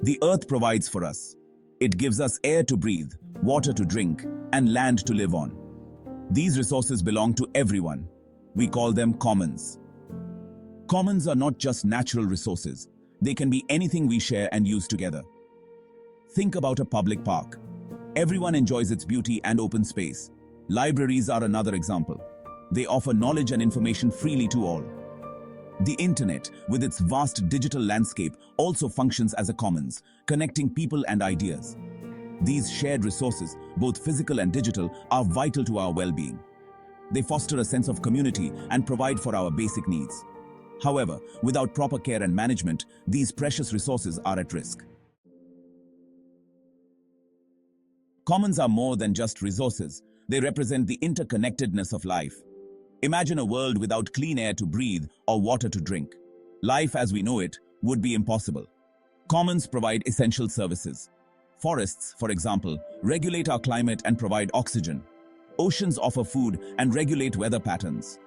The earth provides for us. It gives us air to breathe, water to drink, and land to live on. These resources belong to everyone. We call them commons. Commons are not just natural resources. They can be anything we share and use together. Think about a public park. Everyone enjoys its beauty and open space. Libraries are another example. They offer knowledge and information freely to all. The internet, with its vast digital landscape, also functions as a commons, connecting people and ideas. These shared resources, both physical and digital, are vital to our well-being. They foster a sense of community and provide for our basic needs. However, without proper care and management, these precious resources are at risk. Commons are more than just resources. They represent the interconnectedness of life. Imagine a world without clean air to breathe or water to drink. Life as we know it would be impossible. Commons provide essential services. Forests, for example, regulate our climate and provide oxygen. Oceans offer food and regulate weather patterns.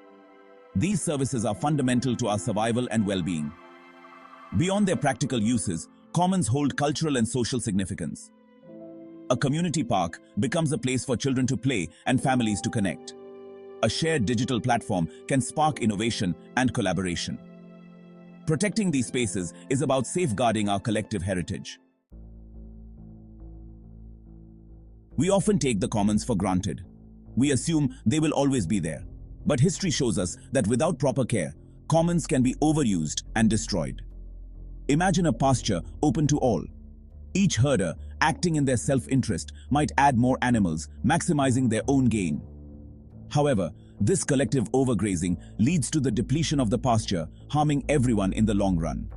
These services are fundamental to our survival and well-being. Beyond their practical uses, commons hold cultural and social significance. A community park becomes a place for children to play and families to connect. A shared digital platform can spark innovation and collaboration. Protecting these spaces is about safeguarding our collective heritage. We often take the commons for granted. We assume they will always be there. But history shows us that without proper care, commons can be overused and destroyed. Imagine a pasture open to all. Each herder, acting in their self-interest, might add more animals, maximizing their own gain. However, this collective overgrazing leads to the depletion of the pasture, harming everyone in the long run.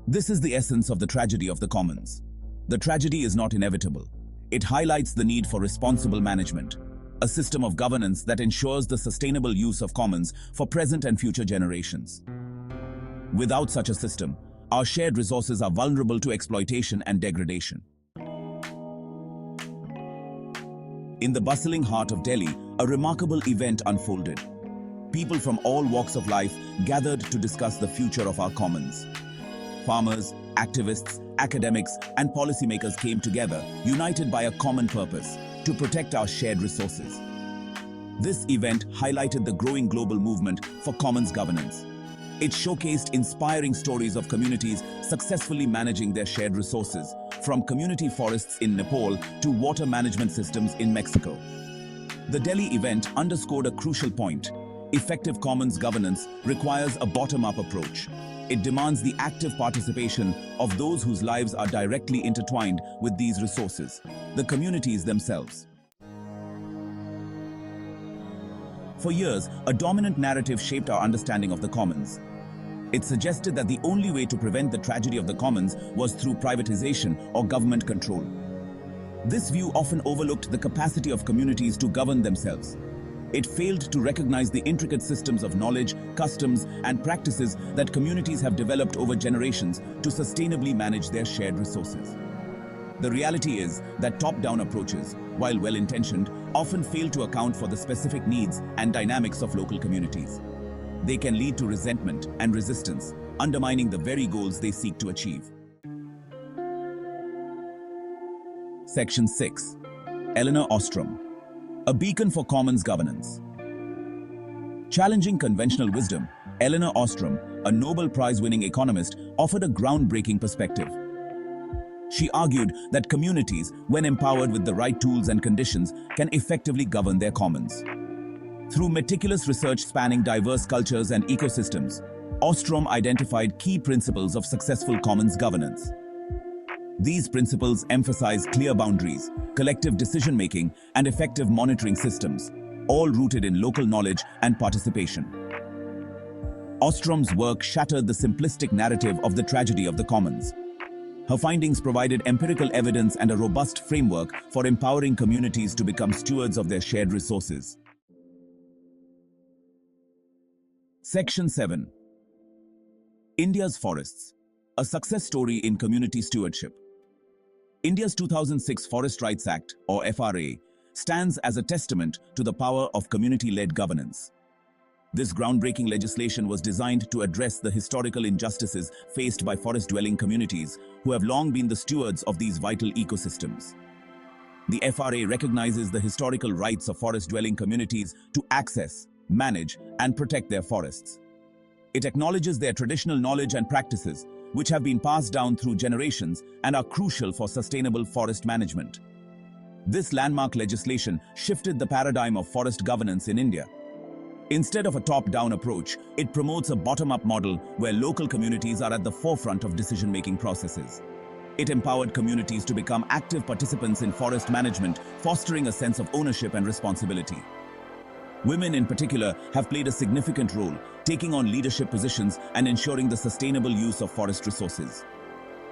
This is the essence of the tragedy of the commons. The tragedy is not inevitable. It highlights the need for responsible management, a system of governance that ensures the sustainable use of commons for present and future generations. Without such a system, our shared resources are vulnerable to exploitation and degradation. In the bustling heart of Delhi, a remarkable event unfolded. People from all walks of life gathered to discuss the future of our commons. Farmers, activists, academics, and policymakers came together, united by a common purpose: to protect our shared resources. This event highlighted the growing global movement for commons governance. It showcased inspiring stories of communities successfully managing their shared resources, from community forests in Nepal to water management systems in Mexico. The Delhi event underscored a crucial point. Effective commons governance requires a bottom-up approach. It demands the active participation of those whose lives are directly intertwined with these resources, the communities themselves. For years, a dominant narrative shaped our understanding of the commons. It suggested that the only way to prevent the tragedy of the commons was through privatization or government control. This view often overlooked the capacity of communities to govern themselves. It failed to recognize the intricate systems of knowledge, customs, and practices that communities have developed over generations to sustainably manage their shared resources. The reality is that top-down approaches, while well-intentioned, often fail to account for the specific needs and dynamics of local communities. They can lead to resentment and resistance, undermining the very goals they seek to achieve. Section 6. Elinor Ostrom, a beacon for commons governance. Challenging conventional wisdom, Elinor Ostrom, a Nobel Prize-winning economist, offered a groundbreaking perspective. She argued that communities, when empowered with the right tools and conditions, can effectively govern their commons. Through meticulous research spanning diverse cultures and ecosystems, Ostrom identified key principles of successful commons governance. These principles emphasize clear boundaries, collective decision-making, and effective monitoring systems, all rooted in local knowledge and participation. Ostrom's work shattered the simplistic narrative of the tragedy of the commons. Her findings provided empirical evidence and a robust framework for empowering communities to become stewards of their shared resources. Section 7. India's forests, a success story in community stewardship. India's 2006 Forest Rights Act, or FRA, stands as a testament to the power of community-led governance. This groundbreaking legislation was designed to address the historical injustices faced by forest-dwelling communities who have long been the stewards of these vital ecosystems. The FRA recognizes the historical rights of forest-dwelling communities to access, manage, and protect their forests. It acknowledges their traditional knowledge and practices, which have been passed down through generations and are crucial for sustainable forest management. This landmark legislation shifted the paradigm of forest governance in India. Instead of a top-down approach, it promotes a bottom-up model where local communities are at the forefront of decision-making processes. It empowered communities to become active participants in forest management, fostering a sense of ownership and responsibility. Women in particular have played a significant role, taking on leadership positions and ensuring the sustainable use of forest resources.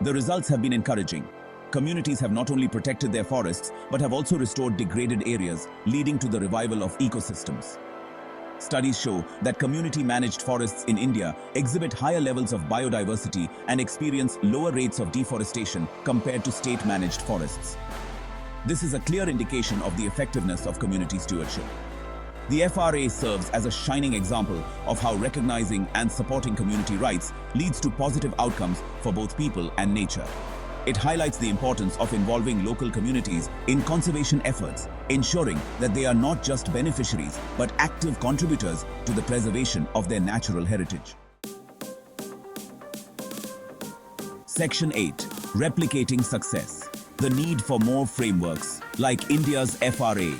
The results have been encouraging. Communities have not only protected their forests, but have also restored degraded areas, leading to the revival of ecosystems. Studies show that community-managed forests in India exhibit higher levels of biodiversity and experience lower rates of deforestation compared to state-managed forests. This is a clear indication of the effectiveness of community stewardship. The FRA serves as a shining example of how recognizing and supporting community rights leads to positive outcomes for both people and nature. It highlights the importance of involving local communities in conservation efforts, ensuring that they are not just beneficiaries but active contributors to the preservation of their natural heritage. Section 8. Replicating success. The need for more frameworks, like India's FRA.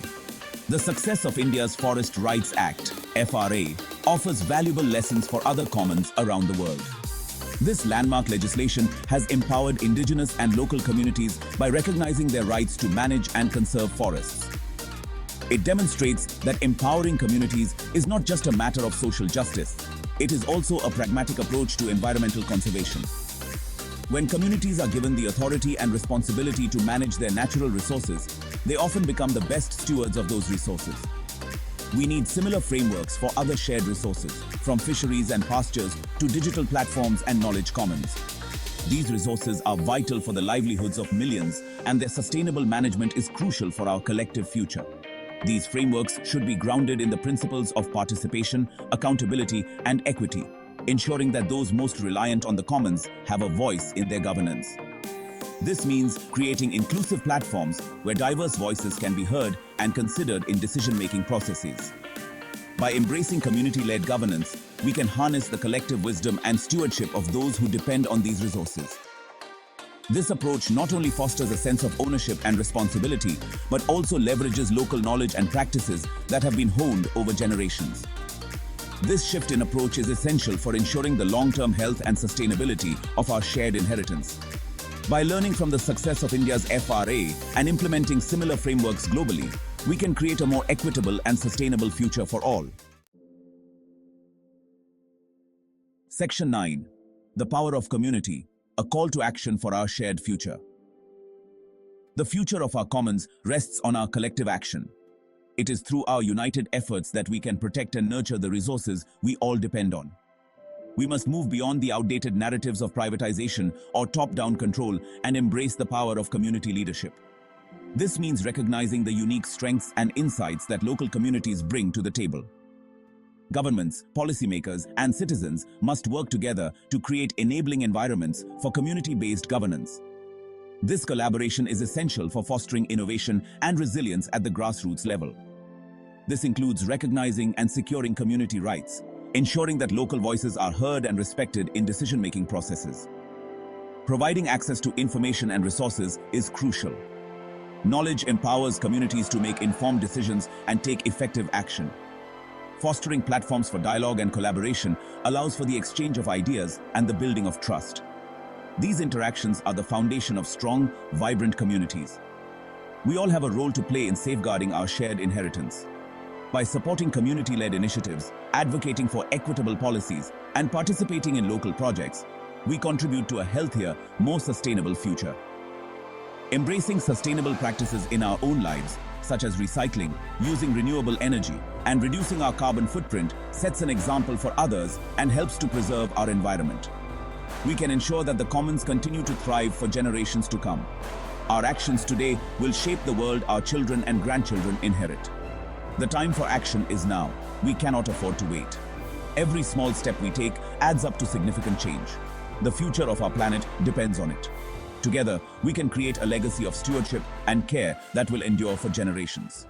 The success of India's Forest Rights Act, FRA, offers valuable lessons for other commons around the world. This landmark legislation has empowered indigenous and local communities by recognizing their rights to manage and conserve forests. It demonstrates that empowering communities is not just a matter of social justice, it is also a pragmatic approach to environmental conservation. When communities are given the authority and responsibility to manage their natural resources, they often become the best stewards of those resources. We need similar frameworks for other shared resources, from fisheries and pastures to digital platforms and knowledge commons. These resources are vital for the livelihoods of millions, and their sustainable management is crucial for our collective future. These frameworks should be grounded in the principles of participation, accountability, and equity, ensuring that those most reliant on the commons have a voice in their governance. This means creating inclusive platforms where diverse voices can be heard and considered in decision-making processes. By embracing community-led governance, we can harness the collective wisdom and stewardship of those who depend on these resources. This approach not only fosters a sense of ownership and responsibility, but also leverages local knowledge and practices that have been honed over generations. This shift in approach is essential for ensuring the long-term health and sustainability of our shared inheritance. By learning from the success of India's FRA and implementing similar frameworks globally, we can create a more equitable and sustainable future for all. Section 9. The Power of Community, a call to action for our shared future. The future of our commons rests on our collective action. It is through our united efforts that we can protect and nurture the resources we all depend on. We must move beyond the outdated narratives of privatization or top-down control and embrace the power of community leadership. This means recognizing the unique strengths and insights that local communities bring to the table. Governments, policymakers, and citizens must work together to create enabling environments for community-based governance. This collaboration is essential for fostering innovation and resilience at the grassroots level. This includes recognizing and securing community rights, ensuring that local voices are heard and respected in decision-making processes. Providing access to information and resources is crucial. Knowledge empowers communities to make informed decisions and take effective action. Fostering platforms for dialogue and collaboration allows for the exchange of ideas and the building of trust. These interactions are the foundation of strong, vibrant communities. We all have a role to play in safeguarding our shared inheritance. By supporting community-led initiatives, advocating for equitable policies, and participating in local projects, we contribute to a healthier, more sustainable future. Embracing sustainable practices in our own lives, such as recycling, using renewable energy, and reducing our carbon footprint, sets an example for others and helps to preserve our environment. We can ensure that the commons continue to thrive for generations to come. Our actions today will shape the world our children and grandchildren inherit. The time for action is now. We cannot afford to wait. Every small step we take adds up to significant change. The future of our planet depends on it. Together, we can create a legacy of stewardship and care that will endure for generations.